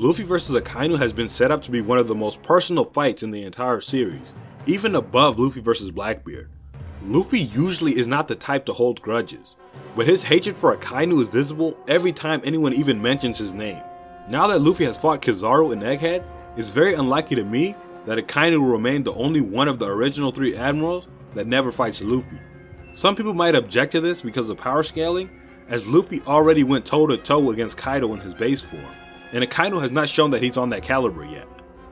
Luffy vs Akainu has been set up to be one of the most personal fights in the entire series, even above Luffy vs Blackbeard. Luffy usually is not the type to hold grudges, but his hatred for Akainu is visible every time anyone even mentions his name. Now that Luffy has fought Kizaru and Egghead, it's very unlikely to me that Akainu will remain the only one of the original 3 admirals that never fights Luffy. Some people might object to this because of power scaling, as Luffy already went toe to toe against Kaido in his base form, and Akainu has not shown that he's on that caliber yet.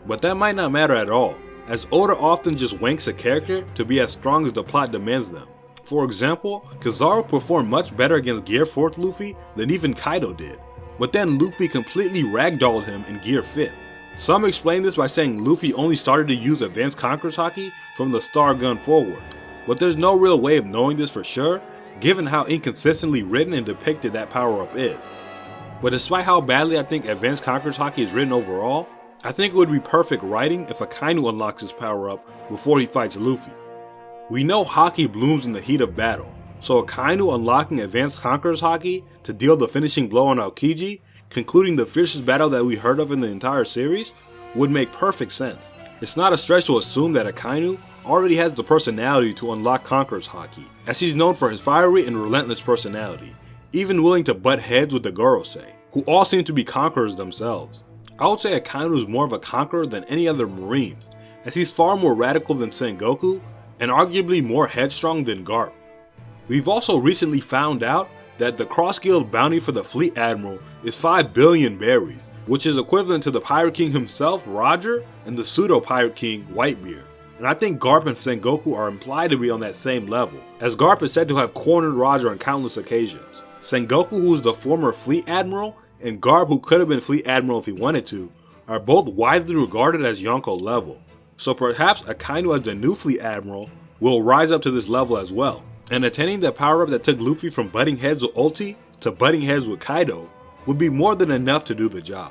But that might not matter at all, as Oda often just wanks a character to be as strong as the plot demands them. For example, Kizaru performed much better against Gear 4th Luffy than even Kaido did, but then Luffy completely ragdolled him in Gear 5th. Some explain this by saying Luffy only started to use Advanced Conqueror's Haki from the Star Gun forward, but there's no real way of knowing this for sure, given how inconsistently written and depicted that power-up is. But despite how badly I think Advanced Conqueror's Haki is written overall, I think it would be perfect writing if Akainu unlocks his power-up before he fights Luffy. We know Haki blooms in the heat of battle, so Akainu unlocking Advanced Conqueror's Haki to deal the finishing blow on Aokiji, concluding the fiercest battle that we heard of in the entire series, would make perfect sense. It's not a stretch to assume that Akainu already has the personality to unlock Conqueror's Haki, as he's known for his fiery and relentless personality, even willing to butt heads with the Gorosei, who all seem to be conquerors themselves. I would say Akainu is more of a conqueror than any other Marines, as he's far more radical than Sengoku, and arguably more headstrong than Garp. We've also recently found out that the cross-guild bounty for the Fleet Admiral is 5 billion berries, which is equivalent to the Pirate King himself, Roger, and the pseudo-Pirate King, Whitebeard. And I think Garp and Sengoku are implied to be on that same level, as Garp is said to have cornered Roger on countless occasions. Sengoku, who is the former Fleet Admiral, and Garp, who could have been Fleet Admiral if he wanted to, are both widely regarded as Yonko level. So perhaps Akainu as the new Fleet Admiral will rise up to this level as well, and attaining the power-up that took Luffy from butting heads with Ulti to butting heads with Kaido would be more than enough to do the job.